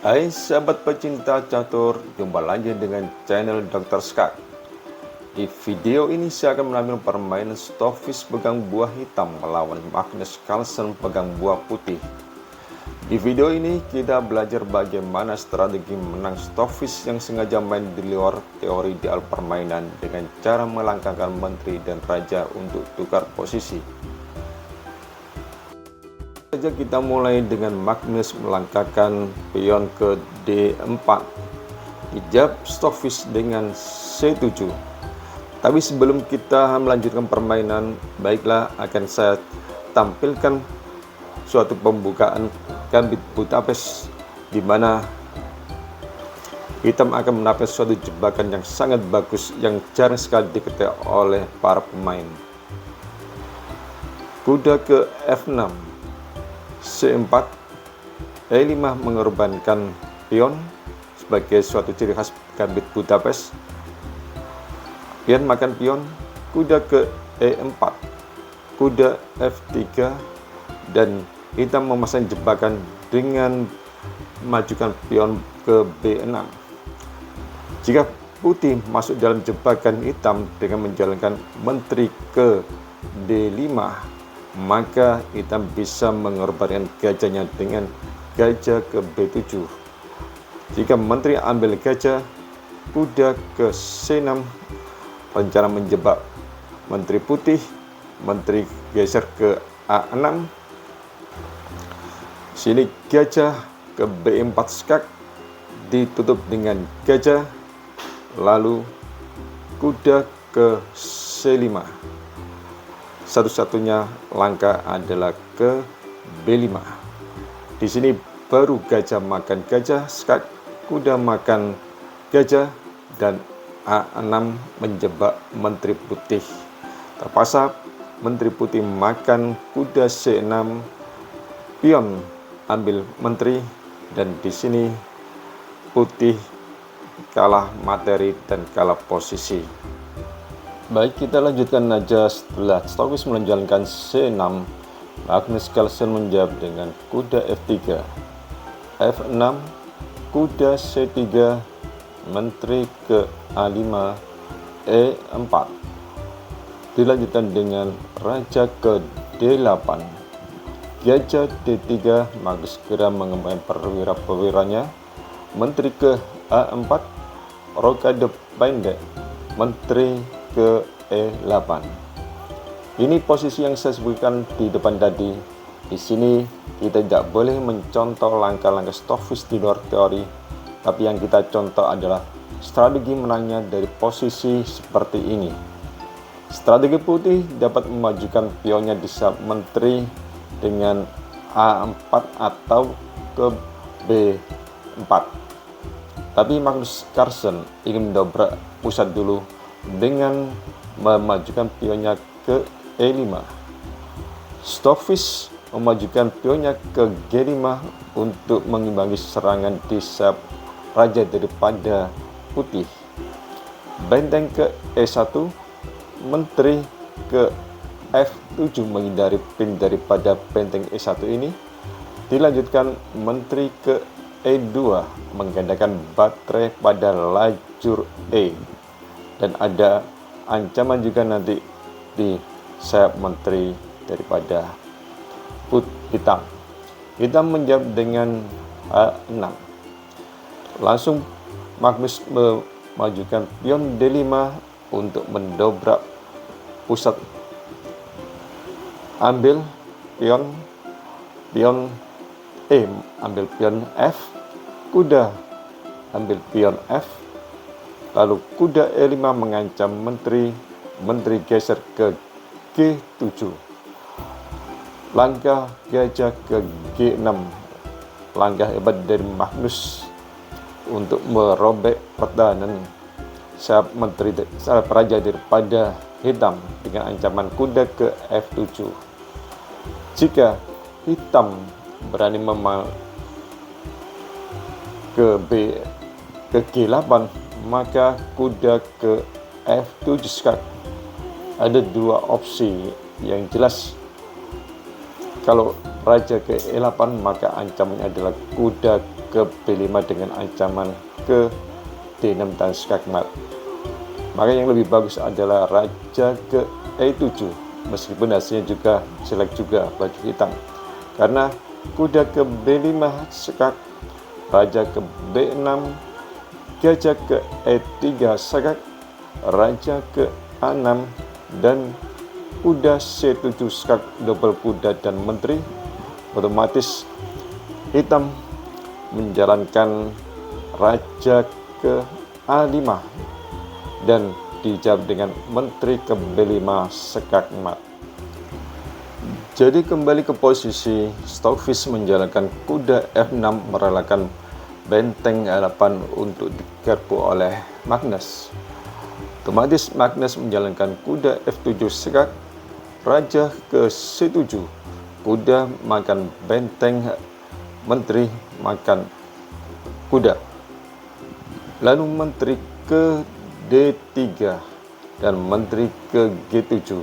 Hai sahabat pecinta catur, jumpa lagi dengan channel Dr. Skak. Di video ini saya akan menampilkan permainan Stockfish pegang buah hitam melawan Magnus Carlsen pegang buah putih. Di video ini kita belajar bagaimana strategi menang Stockfish yang sengaja main di luar teori ideal permainan dengan cara melangkahkan menteri dan raja untuk tukar posisi. Saja kita mulai dengan Magnus melangkahkan pion ke D4, dijawab Stockfish dengan C7. Tapi sebelum kita melanjutkan permainan, baiklah akan saya tampilkan suatu pembukaan Gambit Budapest di mana hitam akan mendapat suatu jebakan yang sangat bagus yang jarang sekali diketahui oleh para pemain. Kuda ke F6, C4, E5 mengorbankan pion sebagai suatu ciri khas Gambit Budapest. Pion makan pion, kuda ke E4, kuda F3, dan hitam memasang jebakan dengan majukan pion ke B6. Jika putih masuk dalam jebakan hitam dengan menjalankan menteri ke D5, maka hitam bisa mengorbankan gajahnya dengan gajah ke B7. Jika menteri ambil gajah, kuda ke C6, rencana menjebak menteri putih, menteri geser ke A6. Sini gajah ke B4 skak, ditutup dengan gajah, lalu kuda ke C5. Satu-satunya langkah adalah ke B5. Di sini baru gajah makan gajah, skak, kuda makan gajah, dan A6 menjebak menteri putih. Terpaksa menteri putih makan kuda C6, pion ambil menteri, dan di sini putih kalah materi dan kalah posisi. Baik, kita lanjutkan aja. Setelah Stockfish menjalankan C6, Magnus Carlsen menjawab dengan kuda F3, F6, kuda C3, menteri ke A5, E4. Dilanjutkan dengan raja ke D8, gajah D3. Magnus segera mengembangkan perwira-perwiranya, menteri ke A4, rokade pendek, menteri ke E8. Ini posisi yang saya sebutkan di depan tadi. Di sini kita tidak boleh mencontoh langkah-langkah Stockfish di luar teori, tapi yang kita contoh adalah strategi menangnya dari posisi seperti ini. Strategi putih dapat memajukan pionnya di saat menteri dengan A4 atau ke B4. Tapi Magnus Carlsen ingin mendobrak pusat dulu dengan memajukan pionnya ke E5. Stockfish memajukan pionnya ke G5 untuk mengimbangi serangan di sayap raja daripada putih. Benteng ke E1, menteri ke F7 menghindari pin daripada benteng E1 ini. Dilanjutkan menteri ke E2 menggandakan baterai pada lajur E, dan ada ancaman juga nanti di sayap menteri daripada hitam. Hitam menjawab dengan A6. Langsung Magnus memajukan pion D5 untuk mendobrak pusat. Ambil pion E, ambil pion F, kuda ambil pion F, lalu kuda E5 mengancam menteri geser ke G7. Langkah gajah ke G6, langkah hebat dari Magnus untuk merobek pertahanan sayap raja daripada hitam dengan ancaman kuda ke F7. Jika hitam berani ke G8, maka kuda ke F7 skak. Ada dua opsi yang jelas. Kalau raja ke E8, maka ancamannya adalah kuda ke B5 dengan ancaman ke D6 dan skakmat. Maka yang lebih bagus adalah raja ke E7, meskipun hasilnya juga jelek juga bagi hitam, karena kuda ke B5 skak, raja ke B6, gajah ke E3 skak, raja ke A6, dan kuda C7 skak double kuda dan menteri. Otomatis hitam menjalankan raja ke A5 dan dijawab dengan menteri ke B5 skakmat. Jadi kembali ke posisi, Stockfish menjalankan kuda F6 merelakan benteng 8 untuk dikerbu oleh Magnus. Otomatis Magnus menjalankan kuda F7 skak, raja ke C7, kuda makan benteng, menteri makan kuda. Lalu menteri ke D3 dan menteri ke G7.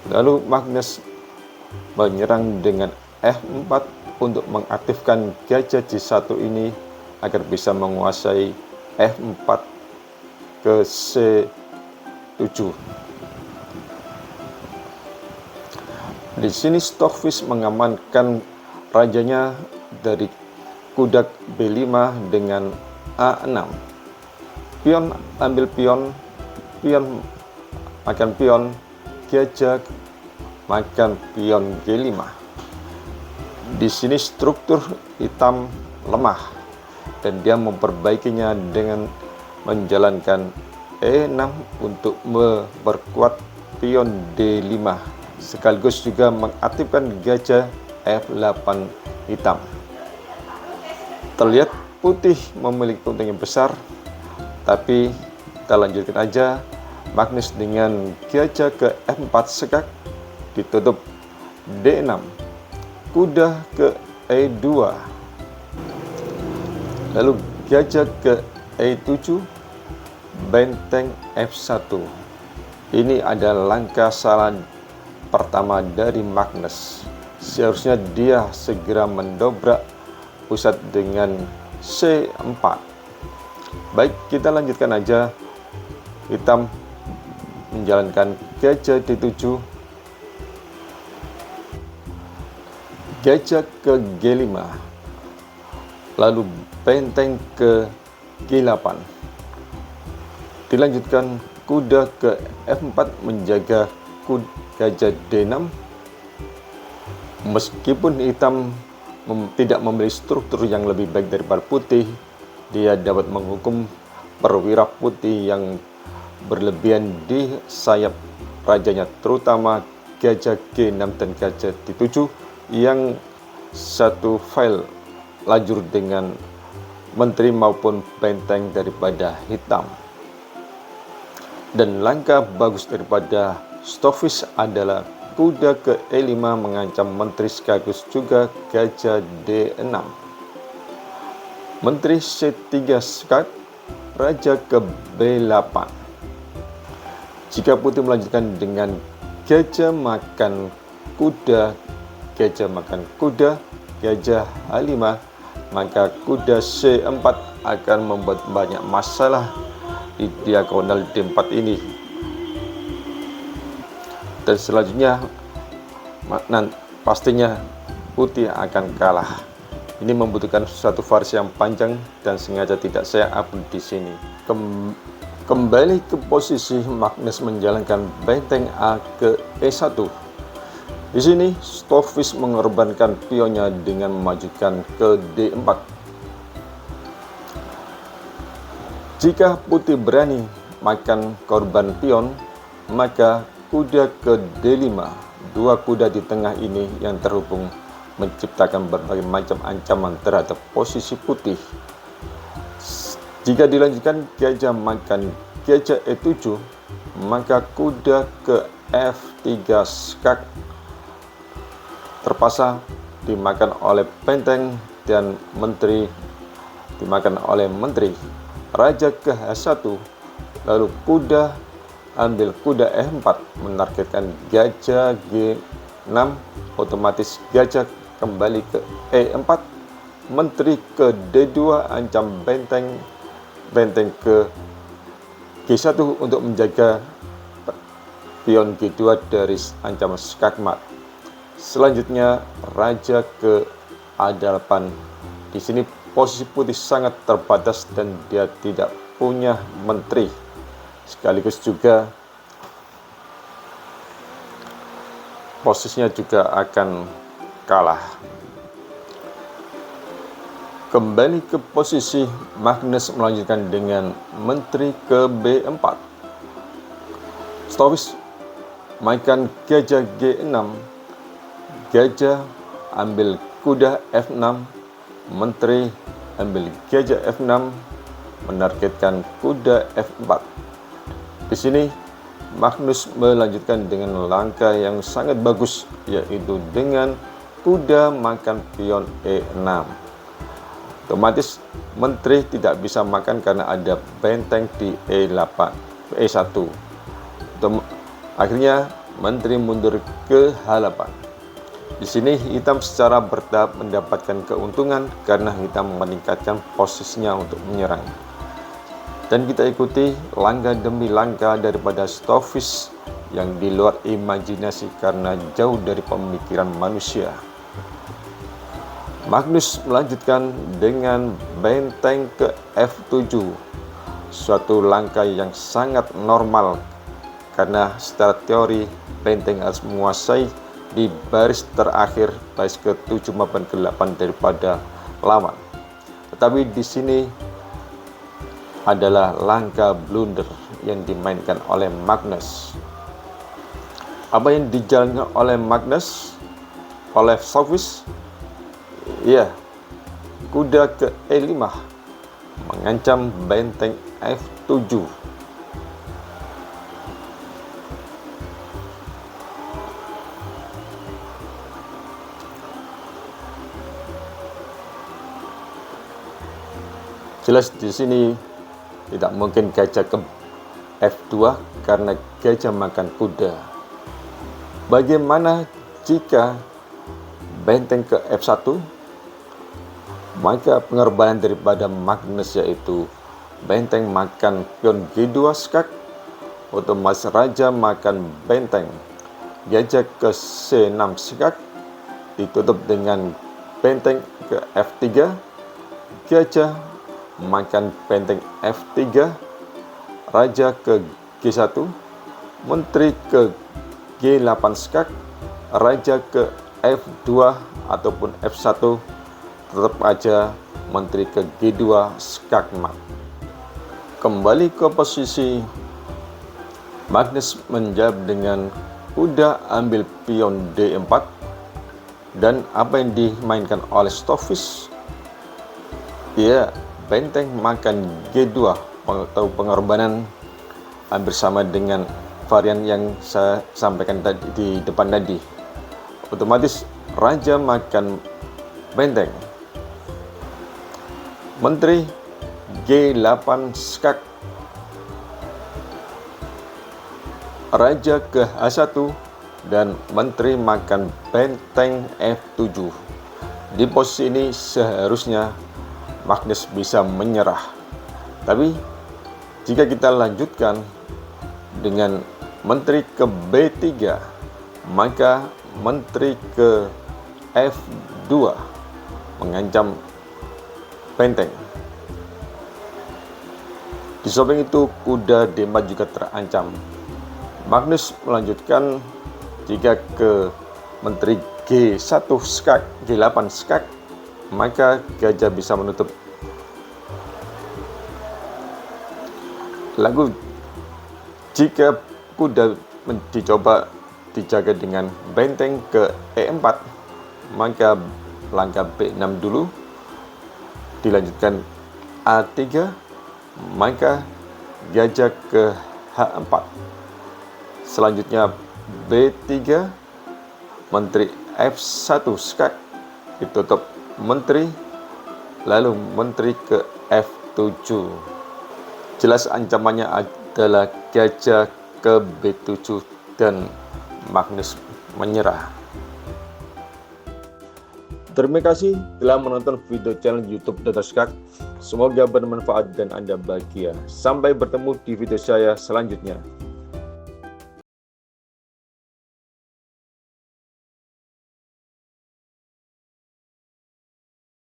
Lalu Magnus menyerang dengan F4 untuk mengaktifkan gajah G1 ini agar bisa menguasai F4 ke C7. Di sini Stockfish mengamankan rajanya dari kuda B5 dengan A6. Pion ambil pion, pion makan pion, gajah makan pion G5. Di sini struktur hitam lemah dan dia memperbaikinya dengan menjalankan E6 untuk memperkuat pion D5, sekaligus juga mengaktifkan gajah F8 hitam. Terlihat putih memiliki keuntungan yang besar, tapi kita lanjutkan aja. Magnus dengan gajah ke F4 skak, ditutup D6, kuda ke E2, lalu gajah ke E7, benteng F1. Ini adalah langkah salah pertama dari Magnus. Seharusnya dia segera mendobrak pusat dengan C4. Baik, kita lanjutkan aja. Hitam menjalankan gajah D7, gajah ke G5, lalu benteng ke G8. Dilanjutkan kuda ke F4 menjaga gajah D6. Meskipun hitam tidak memiliki struktur yang lebih baik daripada putih, dia dapat menghukum perwira putih yang berlebihan di sayap rajanya, terutama gajah G6 dan gajah D7 yang satu file lajur dengan menteri maupun benteng daripada hitam. Dan langkah bagus daripada Stockfish adalah kuda ke E5 mengancam menteri sekaligus juga gajah D6. Menteri C3 skak, raja ke B8. Jika putih melanjutkan dengan gajah makan kuda, gajah makan kuda, gajah H5, maka kuda C4 akan membuat banyak masalah di diagonal D4 ini. Dan selanjutnya pastinya putih akan kalah. Ini membutuhkan suatu variasi yang panjang dan sengaja tidak saya upload di sini. Kembali ke posisi, Magnus menjalankan benteng A ke E1. Di sini Stockfish mengorbankan pionnya dengan memajukan ke D4. Jika putih berani makan korban pion, maka kuda ke D5. Dua kuda di tengah ini yang terhubung menciptakan berbagai macam ancaman terhadap posisi putih. Jika dilanjutkan gajah makan gajah E7, maka kuda ke F3 skak terpaksa dimakan oleh benteng dan menteri dimakan oleh menteri. Raja ke H1, lalu kuda ambil kuda E4 menargetkan gajah G6, otomatis gajah kembali ke E4, menteri ke D2 ancam benteng ke G1 untuk menjaga pion G2 dari ancaman skakmat. Selanjutnya raja ke A8. Di sini posisi putih sangat terbatas dan dia tidak punya menteri. Sekaligus juga posisinya juga akan kalah. Kembali ke posisi, Magnus melanjutkan dengan menteri ke B4. Stovis mainkan gajah G6. Gajah ambil kuda F6. Menteri ambil gajah F6, menargetkan kuda F4. Di sini Magnus melanjutkan dengan langkah yang sangat bagus, yaitu dengan kuda makan pion E6. Otomatis menteri tidak bisa makan karena ada benteng di E1. Akhirnya menteri mundur ke H8. Di sini hitam secara bertahap mendapatkan keuntungan karena hitam meningkatkan posisinya untuk menyerang. Dan kita ikuti langkah demi langkah daripada Stovis yang di luar imajinasi karena jauh dari pemikiran manusia. Magnus melanjutkan dengan benteng ke F7, suatu langkah yang sangat normal karena secara teori benteng harus menguasai di baris terakhir, baris ke-7 maupun ke-8 daripada lawan. Tetapi di sini adalah langkah blunder yang dimainkan oleh Magnus. Apa yang dijalankan oleh Magnus, oleh Stovis? Ya, kuda ke E5 mengancam benteng F7. Jelas di sini tidak mungkin gajah ke F2 karena gajah makan kuda. Bagaimana jika benteng ke F1? Maka pengorbanan daripada Magnus yaitu benteng makan pion G2 skak, otomatis raja makan benteng, gajah ke C6 skak, ditutup dengan benteng ke F3, gajah makan benteng F3, raja ke G1, menteri ke G8 skak, raja ke F2 ataupun F1, tetap aja menteri ke G2 skakmat. Kembali ke posisi, Magnus menjawab dengan kuda ambil pion D4. Dan apa yang dimainkan oleh Stovis? Ya, benteng makan G2 atau pengorbanan hampir sama dengan varian yang saya sampaikan tadi di depan tadi. Otomatis raja makan benteng, menteri G8 skak, raja ke H1, dan menteri makan benteng F7. Di posisi ini seharusnya Magnus bisa menyerah. Tapi jika kita lanjutkan dengan menteri ke B3, maka menteri ke F2 mengancam benteng. Di samping itu kuda D4 juga terancam. Magnus melanjutkan jika ke menteri G1 skak, G8 skak, maka gajah bisa menutup. Lalu jika kuda dicoba dijaga dengan benteng ke E4, maka langkah B6 dulu, dilanjutkan A3, maka gajah ke H4. Selanjutnya B3, menteri F1 skak, ditutup menteri, lalu menteri ke F7. Jelas ancamannya adalah gajah ke B7 dan Magnus menyerah. Terima kasih telah menonton video channel YouTube Dr. Skak. Semoga bermanfaat dan Anda bahagia. Sampai bertemu di video saya selanjutnya.